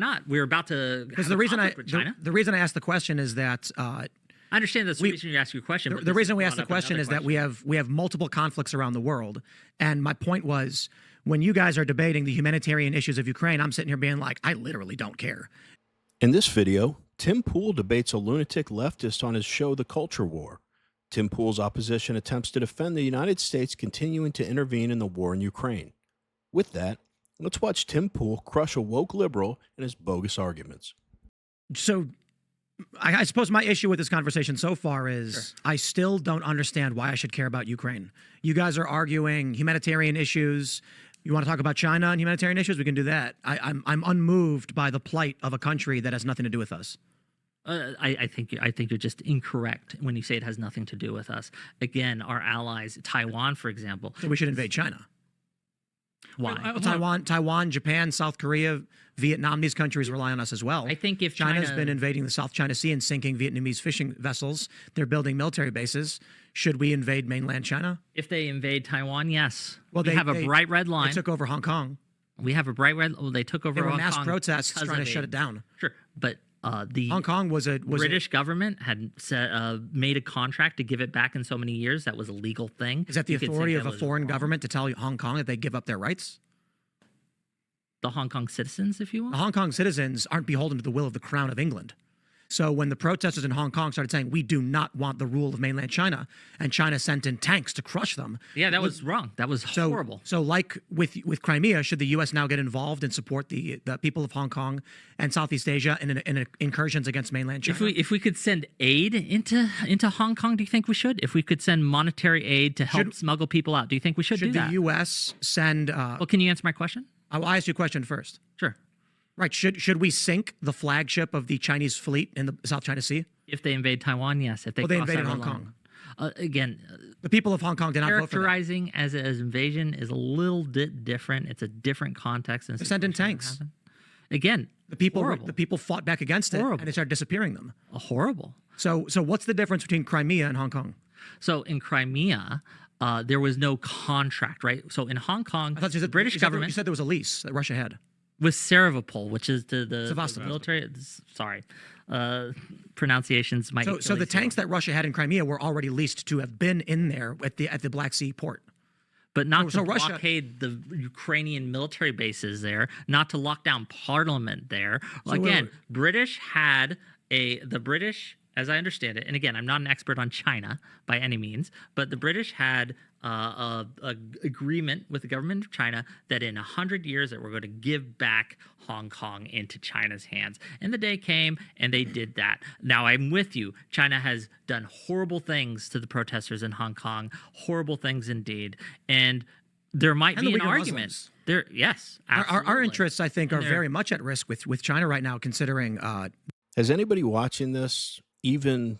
not. We're about to Because have a conflict with China. the reason I asked the question is that I understand that's the reason you ask your question. The reason we asked the question is that we have multiple conflicts around the world, and my point was when you guys are debating the humanitarian issues of Ukraine, I'm sitting here being like, I literally don't care. In this video, Tim Pool debates a lunatic leftist on his show The Culture War. Tim Pool's opposition attempts to defend the United States continuing to intervene in the war in Ukraine. With that, let's watch Tim Pool crush a woke liberal and his bogus arguments. So I suppose my issue with this conversation so far is Sure. I still don't understand why I should care about Ukraine. You guys are arguing humanitarian issues. You want to talk about China and humanitarian issues? We can do that. I'm unmoved by the plight of a country that has nothing to do with us. I think you're just incorrect when you say it has nothing to do with us. Again, our allies, Taiwan, for example. So we should invade China. Why? Taiwan, Japan, South Korea, Vietnam, these countries rely on us as well. I think if China's been invading the South China Sea and sinking Vietnamese fishing vessels, they're building military bases. Should we invade mainland China? If they invade Taiwan, yes. Well, we have a bright red line. They took over Hong Kong. We have a bright red. Well, they took over. There were Hong mass Kong protests because trying to of shut it down. Sure, but the Hong Kong was British government had made a contract to give it back in so many years. That was a legal thing. Is that the You could say authority of that a was foreign wrong. government to tell Hong Kong that they give up their rights? The Hong Kong citizens, if you will. The Hong Kong citizens aren't beholden to the will of the Crown of England. So when the protesters in Hong Kong started saying, we do not want the rule of mainland China, and China sent in tanks to crush them. Yeah, that was wrong. That was horrible. So like with Crimea, should the U.S. now get involved and support the people of Hong Kong and Southeast Asia in incursions against mainland China? If we could send aid into Hong Kong, do you think we should? If we could send monetary aid to help smuggle people out, do you think we should do that? Should the U.S. send... well, can you answer my question? I'll ask you a question first. Sure. Right. Should we sink the flagship of the Chinese fleet in the South China Sea? If they invade Taiwan, yes. If they Well, they cross invaded our Hong line. Kong. Again, The people of Hong Kong did not vote for that. characterizing as invasion is a little bit different. It's a different context. They sent in tanks. Again, The people horrible. fought back against it, Horrible. and they started disappearing them. Horrible. So what's the difference between Crimea and Hong Kong? So in Crimea, there was no contract, right? So in Hong Kong, I thought you the said, British government You said there was a lease that Russia had. with Sevastopol, which is the Sevastopol. military. Sorry, pronunciations might. So the tanks that Russia had in Crimea were already leased to have been in there at the Black Sea port. but not so to Russia- blockade the Ukrainian military bases there, not to lock down parliament there. So Again, wait. the British, as I understand it, and again, I'm not an expert on China by any means, but the British had a agreement with the government of China that in 100 years that we're going to give back Hong Kong into China's hands. And the day came and they did that. Now I'm with you. China has done horrible things to the protesters in Hong Kong, horrible things indeed. And there might And be the an Uyghur argument. Muslims. There, yes, Our absolutely. interests, I think, are And they're- very much at risk with China right now, considering Has anybody watching this even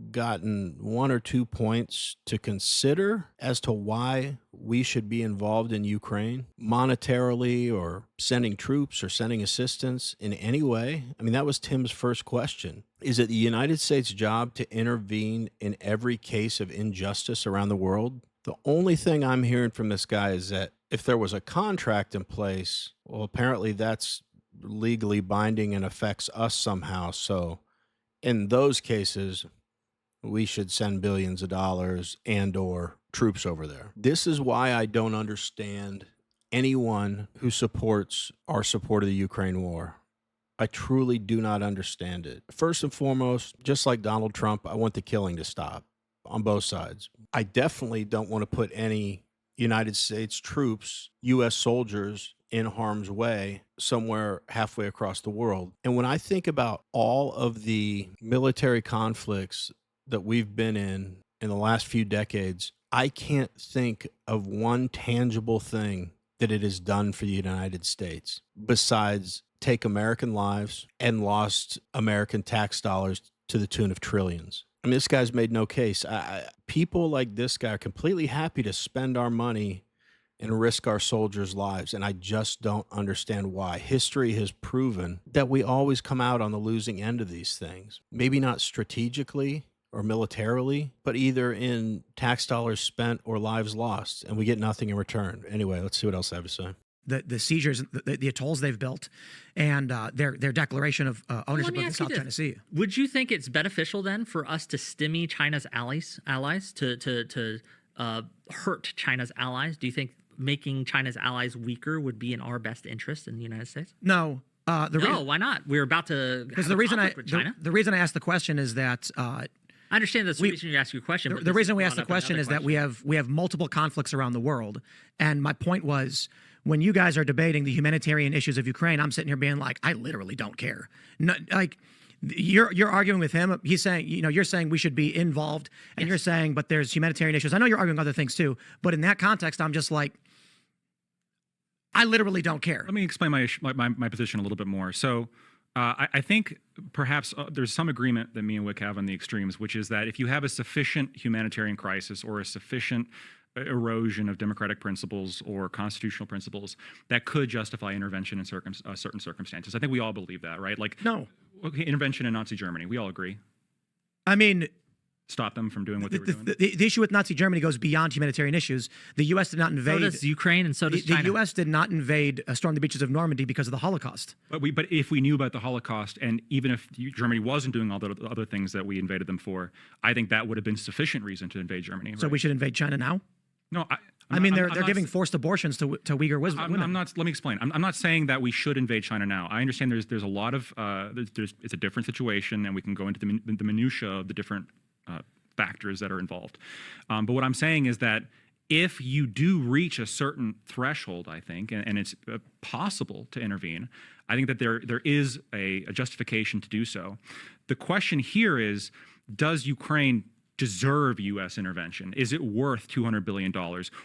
gotten 1 or 2 points to consider as to why we should be involved in Ukraine monetarily or sending troops or sending assistance in any way? I mean, that was Tim's first question. Is it the United States' job to intervene in every case of injustice around the world? The only thing I'm hearing from this guy is that if there was a contract in place, well, apparently that's legally binding and affects us somehow. So in those cases, we should send billions of dollars and or troops over there. This is why I don't understand anyone who supports our support of the Ukraine war. I truly do not understand it. First and foremost, just like Donald Trump, I want the killing to stop on both sides. I definitely don't want to put any United States troops, U.S. soldiers, in harm's way somewhere halfway across the world. And when I think about all of the military conflicts that we've been in the last few decades, I can't think of one tangible thing that it has done for the United States besides take American lives and lost American tax dollars to the tune of trillions. I mean, this guy's made no case. People like this guy are completely happy to spend our money and risk our soldiers' lives, and I just don't understand why. History has proven that we always come out on the losing end of these things. Maybe not strategically or militarily, but either in tax dollars spent or lives lost, and we get nothing in return. Anyway, let's see what else I have to say. the seizures, the atolls they've built, and their declaration of ownership me of the ask you South this. China Sea. Would you think it's beneficial then for us to stymie China's allies to hurt China's allies? Do you think making China's allies weaker would be in our best interest in the United States? No. Why not? We're about to Because have a conflict with China. the reason I asked the question is that I understand that's the reason you ask your question. the reason we asked the question is that we have multiple conflicts around the world, and my point was, when you guys are debating the humanitarian issues of Ukraine, I'm sitting here being like, I literally don't care. No, like, you're arguing with him. He's saying, you're saying we should be involved, and you're saying, but there's humanitarian issues. I know you're arguing other things too, but in that context, I'm just like, I literally don't care. Let me explain my position a little bit more. So I think perhaps there's some agreement that me and Wick have on the extremes, which is that if you have a sufficient humanitarian crisis or a sufficient erosion of democratic principles or constitutional principles, that could justify intervention in certain circumstances. I think we all believe that, right? Like, No. Okay, intervention in Nazi Germany. We all agree. I mean, Stop them from doing what they were doing. the issue with Nazi Germany goes beyond humanitarian issues. The U.S. did not invade. So does Ukraine, and so does China. The U.S. did not invade, storm the beaches of Normandy because of the Holocaust. But if we knew about the Holocaust, and even if Germany wasn't doing all the other things that we invaded them for, I think that would have been sufficient reason to invade Germany. So right? we should invade China now? No, I mean, they're giving forced abortions to Uyghur women. I'm not. Let me explain. I'm not saying that we should invade China now. I understand there's a lot of it's a different situation, and we can go into the minutia of the different factors that are involved. But what I'm saying is that if you do reach a certain threshold, I think, and it's possible to intervene, I think that there is a justification to do so. The question here is, does Ukraine deserve U.S. intervention? Is it worth $200 billion?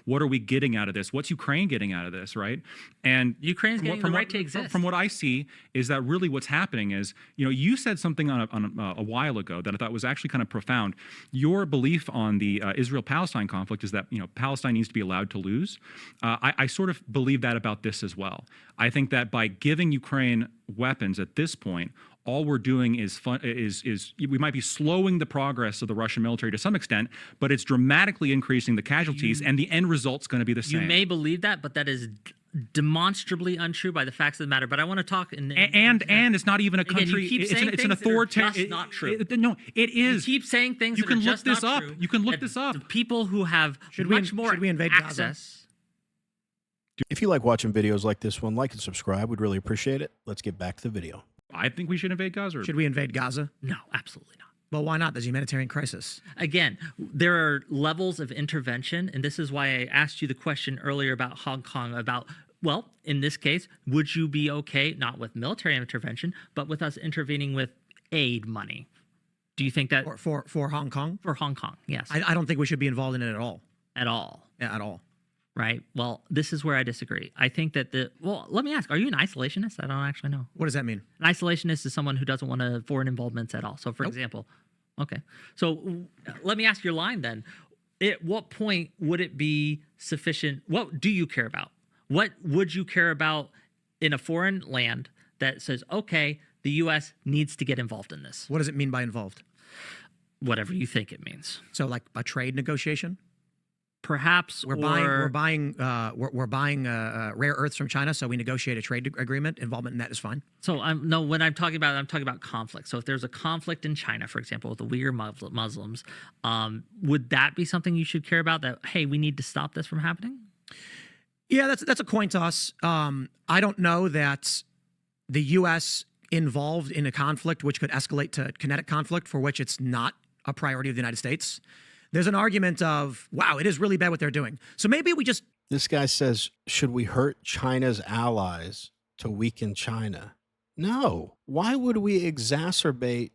What are we getting out of this? What's Ukraine getting out of this, right? And Ukraine's getting the right to exist. From what I see is that really what's happening is, you said something on a while ago that I thought was actually kind of profound. Your belief on the Israel-Palestine conflict is that, Palestine needs to be allowed to lose. I sort of believe that about this as well. I think that by giving Ukraine weapons at this point, all we're doing is we might be slowing the progress of the Russian military to some extent, but it's dramatically increasing the casualties, and the end result's going to be the same. You may believe that, but that is demonstrably untrue by the facts of the matter. But I want to talk and it's not even a country. Again, you keep saying it's an things that are authoritarian. just not true. No, it is. You keep saying things You that can are look just this not up. true. You can look that this up. The people who have Should much more we invade Gaza? access. If you like watching videos like this one, like and subscribe. We'd really appreciate it. Let's get back to the video. I think we should invade Gaza. Should we invade Gaza? No, absolutely not. Well, why not? There's a humanitarian crisis. Again, there are levels of intervention, and this is why I asked you the question earlier about Hong Kong, about, well, in this case, would you be okay, not with military intervention, but with us intervening with aid money? Do you think that... For Hong Kong? For Hong Kong, yes. I don't think we should be involved in it at all. At all. Yeah, at all. Right? Well, this is where I disagree. I think that let me ask, are you an isolationist? I don't actually know. What does that mean? An isolationist is someone who doesn't want foreign involvements at all. So, for example, okay. So, let me ask your line then. At what point would it be sufficient? What do you care about? What would you care about in a foreign land that says, okay, the U.S. needs to get involved in this? What does it mean by involved? Whatever you think it means. So, like a trade negotiation? Perhaps we're buying rare earths from China, so we negotiate a trade agreement. Involvement in that is fine. So when I'm talking about conflict. So if there's a conflict in China, for example, with the Uyghur Muslims, would that be something you should care about? That, hey, we need to stop this from happening? Yeah, that's a coin toss. I don't know that the U.S. involved in a conflict which could escalate to kinetic conflict, for which it's not a priority of the United States. There's an argument of, wow, it is really bad what they're doing. So maybe we just... This guy says, should we hurt China's allies to weaken China? No. Why would we exacerbate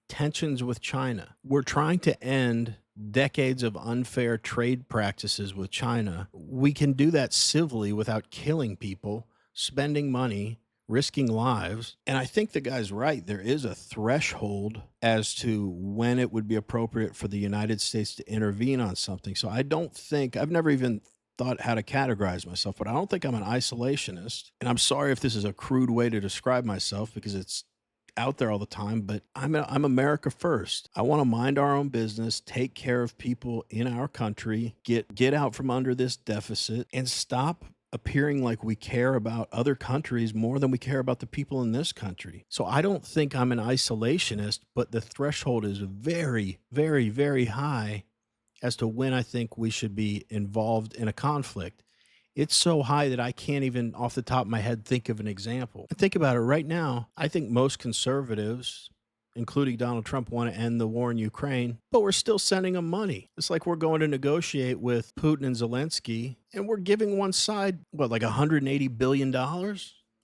tensions with China? We're trying to end decades of unfair trade practices with China. We can do that civilly without killing people, spending money, risking lives. And I think the guy's right. There is a threshold as to when it would be appropriate for the United States to intervene on something. So I don't think, I've never even thought how to categorize myself, but I don't think I'm an isolationist. And I'm sorry if this is a crude way to describe myself, because it's out there all the time, but I'm America first. I want to mind our own business, take care of people in our country, get out from under this deficit, and stop appearing like we care about other countries more than we care about the people in this country. So I don't think I'm an isolationist, but the threshold is very, very, very high as to when I think we should be involved in a conflict. It's so high that I can't even off the top of my head think of an example. Think about it right now. I think most conservatives, including Donald Trump, want to end the war in Ukraine, but we're still sending them money. It's like we're going to negotiate with Putin and Zelensky, and we're giving one side, what, like $180 billion?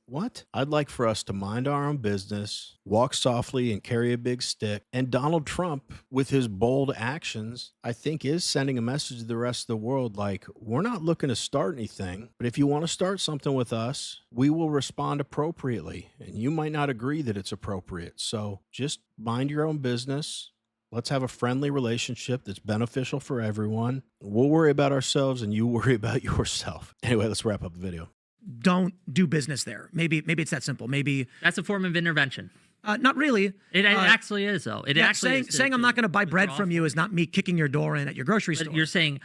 What? I'd like for us to mind our own business, walk softly and carry a big stick. And Donald Trump, with his bold actions, I think is sending a message to the rest of the world like, we're not looking to start anything, but if you want to start something with us, we will respond appropriately. And you might not agree that it's appropriate. So just mind your own business. Let's have a friendly relationship that's beneficial for everyone. We'll worry about ourselves and you worry about yourself. Anyway, let's wrap up the video. Don't do business there. Maybe it's that simple. Maybe That's a form of intervention. not really. It actually is, though. It actually saying I'm not going to buy bread from you is not me kicking your door in at your grocery store. You're saying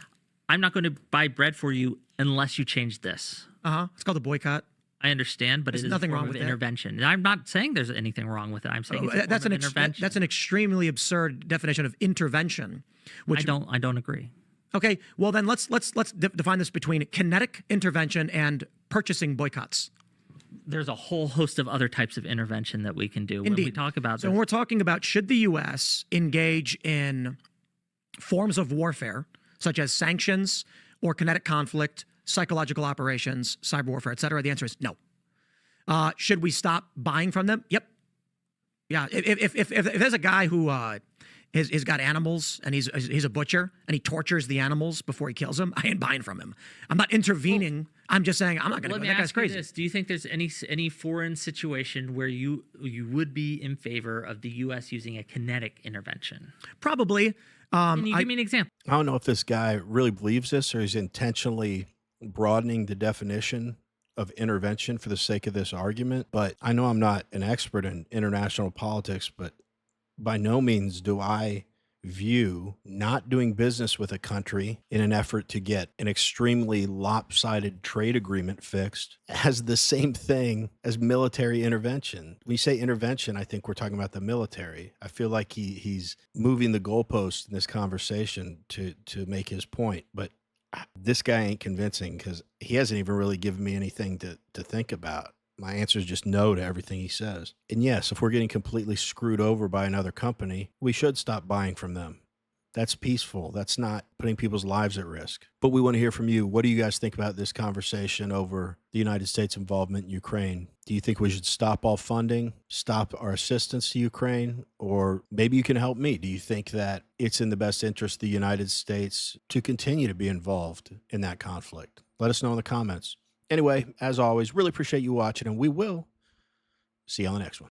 I'm not going to buy bread for you unless you change this. It's called a boycott. I understand, but There's it is nothing a form wrong of with that. intervention. And I'm not saying there's anything wrong with it. I'm saying it's a form That's of an intervention. that's an extremely absurd definition of intervention. Which I don't agree. Okay, well then let's define this between kinetic intervention and purchasing boycotts. There's a whole host of other types of intervention that we can do when we talk about So this. when we're talking about should the U.S. engage in forms of warfare such as sanctions or kinetic conflict, psychological operations, cyber warfare, et cetera, the answer is no. Should we stop buying from them? Yep. Yeah. If there's a guy who he's got animals and he's a butcher and he tortures the animals before he kills them, I ain't buying from him. I'm not intervening. I'm just saying I'm not going to go. That guy's crazy. Do you think there's any foreign situation where you would be in favor of the U.S. using a kinetic intervention? Probably. Can you give me an example? I don't know if this guy really believes this or he's intentionally broadening the definition of intervention for the sake of this argument, but I know I'm not an expert in international politics, but by no means do I view not doing business with a country in an effort to get an extremely lopsided trade agreement fixed as the same thing as military intervention. When you say intervention, I think we're talking about the military. I feel like he's moving the goalpost in this conversation to make his point, but this guy ain't convincing because he hasn't even really given me anything to think about. My answer is just no to everything he says. And yes, if we're getting completely screwed over by another company, we should stop buying from them. That's peaceful. That's not putting people's lives at risk. But we want to hear from you. What do you guys think about this conversation over the United States involvement in Ukraine? Do you think we should stop all funding, stop our assistance to Ukraine? Or maybe you can help me. Do you think that it's in the best interest of the United States to continue to be involved in that conflict? Let us know in the comments. Anyway, as always, really appreciate you watching, and we will see you on the next one.